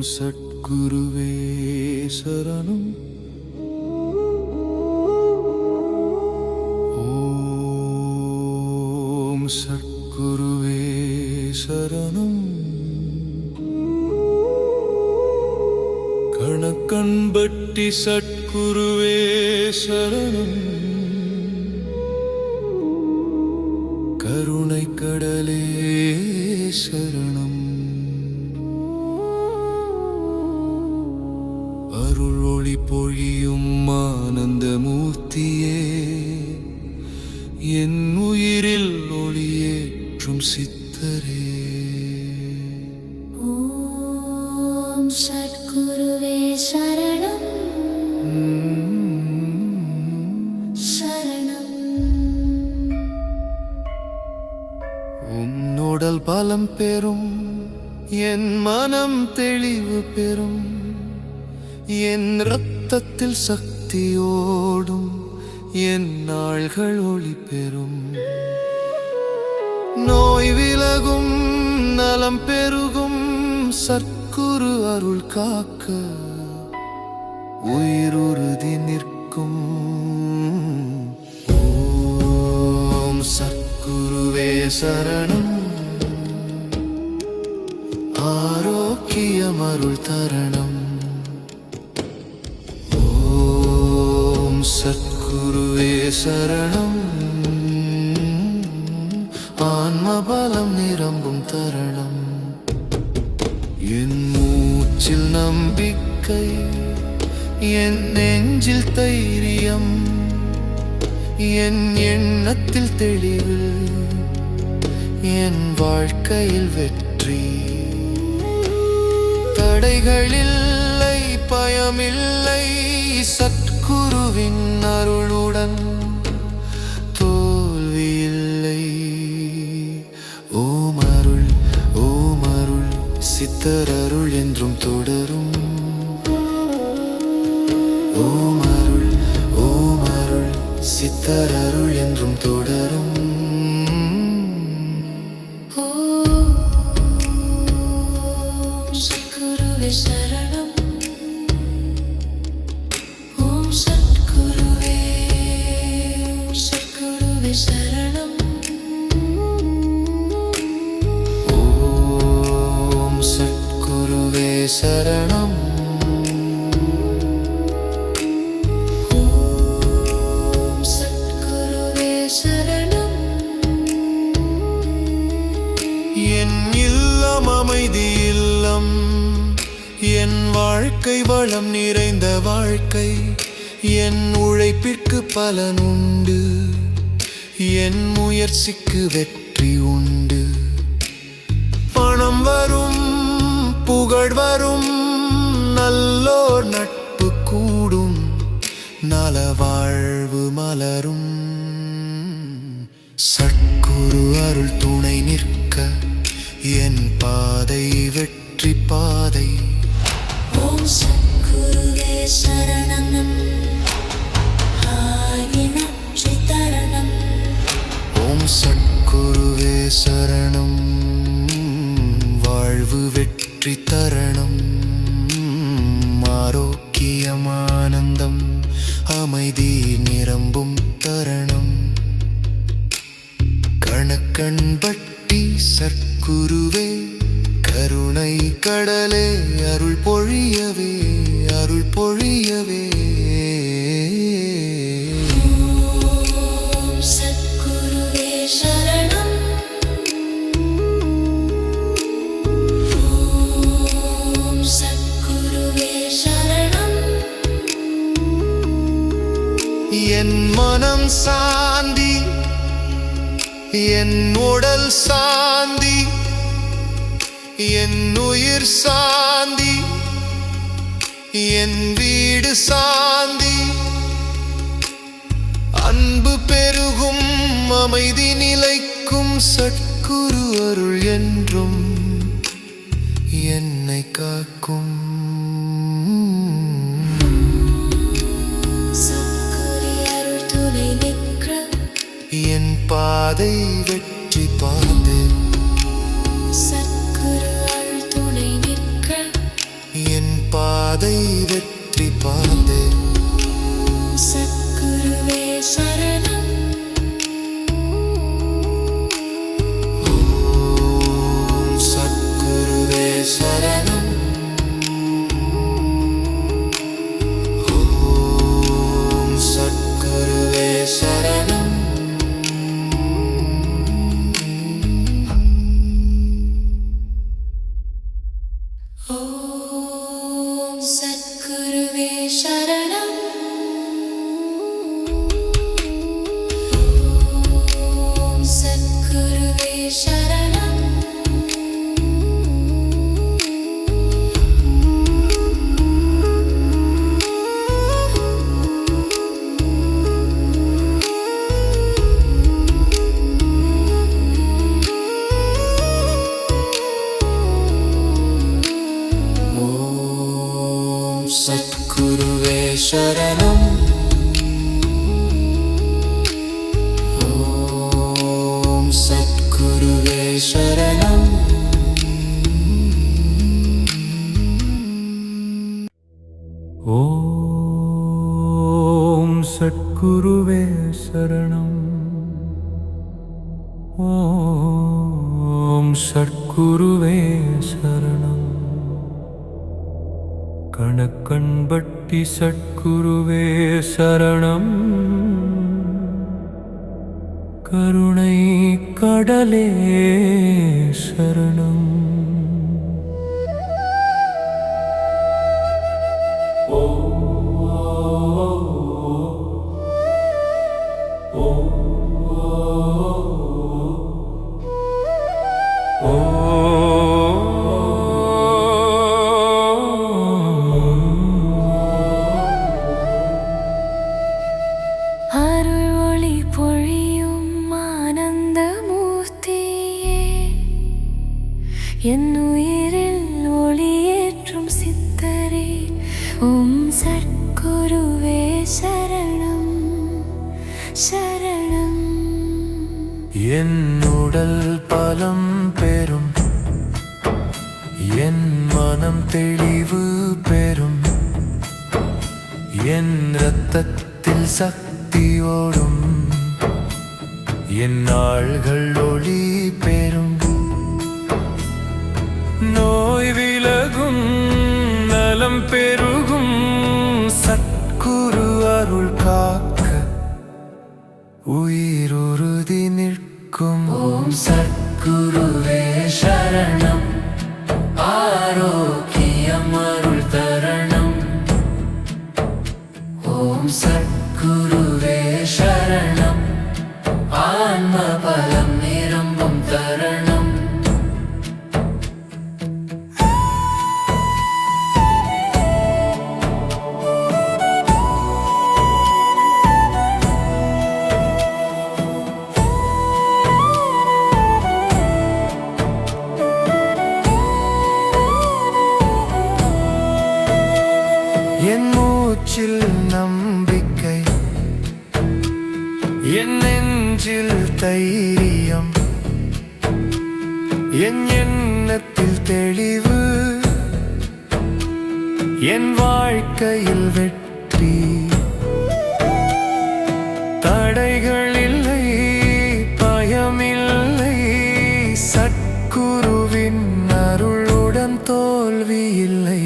சத்குருவே சரணம். ஓம் சத்குருவே சரணம். கணக்கன்பட்டி சத்குருவே சரணம். கருணை கடலே சரணம். அருள் ஒளி பொழியும் ஆனந்த மூர்த்தியே, என் உயிரில் ஒளியேற்றும் சித்தரே. ஓம் சத்குருவே சரணம். சரணம். உன்னோடல் பலம் பெறும், என் மனம் தெளிவு பெறும், என் இரத்தத்தில் சக்தியோடும் என் நாள்கள் ஒளி பெறும். நோய் விலகும், நலம் பெருகும், சத்குரு அருள் காக்க உயிருறுதி நிற்கும். ஓம் சத்குருவே சரணம். ஆரோக்கியம் அருள் தரணம். ஓம் சத்குருவே சரணம். ஆன்மபலம் நிரம்பும் தரணம். என் மூச்சில் நம்பிக்கை, என் நெஞ்சில் தைரியம், என் எண்ணத்தில் தெளிவு, என் வாழ்க்கையில் வெற்றி. தடைகளில்லை, பயமில்லை, சத்குருவின் அருளுடன் தோல்வியில்லை. ஓம் அருள், ஓம் அருள், சித்தர் அருள் என்றும் தொடரும். ஓம் அருள், ஓம் அருள், சித்தர் அருள் என்றும் தொடரும். சரணம். ஓம் சத்குருவே, சத்குருவே சரணம். ஓம் சத்குருவே சரணம். ஓம் சத்குருவே சரணம். என் இல்லம் அமைதி இல்லம், என் வாழ்க்கை வளம் நிறைந்த வாழ்க்கை. என் உழைப்பிற்கு பலன் உண்டு, என் முயற்சிக்கு வெற்றி உண்டு. பணம் வரும், புகழ் வரும், நல்லோர் நட்பு கூடும், நல வாழ்வு மலரும். சத்குரு அருள் துணை நிற்க என் பாதை வெற்றி பாதை. ஓம் சத்குருவே சரணம். ஆயினற்றி தரணம். ஓம் சத்குருவே சரணம். வாழ்வு வெற்றி தரணம். ஆரோக்கியம் ஆனந்தம் அமைதி நிரம்பும் தரணம். கணக்கன்பட்டி சத்குருவே கருணை கடலே அருள் பொழியவே, அருள் பொழியவே. ஓம் சத்குருவே சரணம். ஓம் சத்குருவே சரணம். என் மனம் சாந்தி, என் உடல் சாந்தி, என் உயிர் சாந்தி, என் வீடு சாந்தி. அன்பு பெருகும், அமைதி நிலைக்கும், சத்குரு அருள் என்றும் என்னை காக்கும். சத்குரு அருள் துணை நிற்க என் பாதை வெற்றி பாதை. சத்குரு அருள் துணை நிற்க சத்குருவே சரணம். ஓம் சத்குருவே சரணம். ஓம் சத்குருவே சரணம். ஓம் சத்குருவே சரணம். கணக்கன்பட்டி சத்குருவே சரணம். கருணை கடலே சரணம். அருள் ஒளி பொழியும் ஆனந்த மூர்த்தியே, என் உயிரில் ஒளியேற்றும் சித்தரே, ஓம் சத்குருவே சரணம் சரணம். என் உடல் பலம் பெறும், என் மனம் தெளிவு பெறும், என் இரத்தத்தில் சக்தி ஓடும், என் நாள்கள் ஒளி பெறும். நோய் விலகும், நலம் பெருகும், சத்குரு அருள் காக்க உயிருறுதி நிற்கும். ஓம் சத்குருவே சரணம். ஆரோக்கியம் அருள் தரணம். ஓம் சத்குருவே சரணம். ஆன்ம பலம் நிரம்பும் தரணம். என் மூச்சில் நம்பிக்கை, என் நெஞ்சில் தைரியம், என் எண்ணத்தில் தெளிவு, என் வாழ்க்கையில் வெற்றி. தடைகள் இல்லை, பயமில்லை, சத்குருவின் அருளுடன் தோல்வி இல்லை.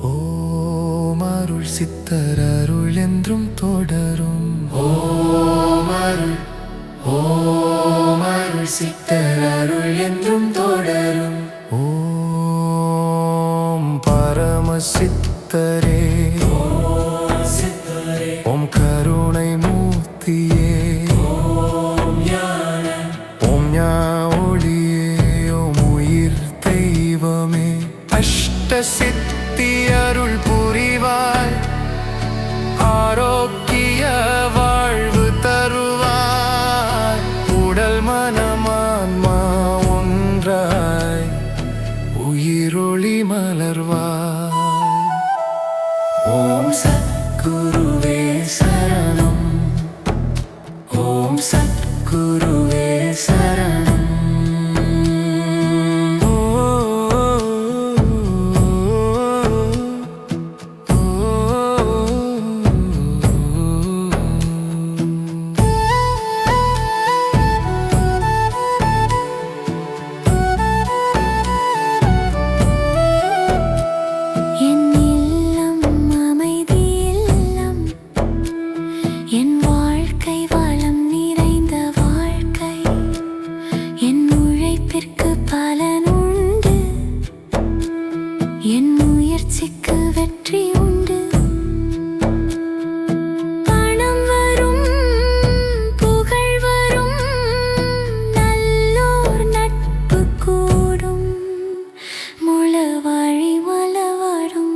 ஓமருள் சித்தர் அருள் என்றும் தொடரும். ஓமருள் சித்தர் அருள் என்றும் தொடரும். ஓம் பரம சித்தரே, ஓம் கருணை மூர்த்தியே, ஓம் ஞான ஒளியே, ஓம் உயிர் தெய்வமே. அஷ்ட சித்தி அருள் புரிவாய், ஆரோக்கிய வாழ்வு தருவாய். உடல் மனமான்மா ஒன்றாய் உயிரொளி மலர்வாய். ஓம் சத்குருவே சரணம். ஓம் சத்குருவே சரணம். என் இல்லம் அமைதி இல்லம், என் வாழ்க்கை வளம் நிறைந்த வாழ்க்கை, என் உழைப்பிற்கு பலன் உண்டு, என் முயற்சிக்கு வெற்றி உண்டு. பணம் வரும், புகழ் வரும், நல்லோர் நட்பு கூடும், முளவாழி மலவரும்.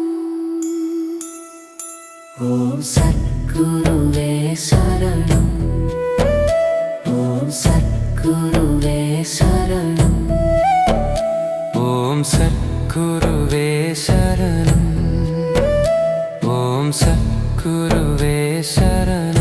ஓம் சத்குருவே சரணம். ஓம் சத்குருவே சரணம். ஓம் சத் சத்குருவே சரணம் ஓம் சத்குருவே சரணம்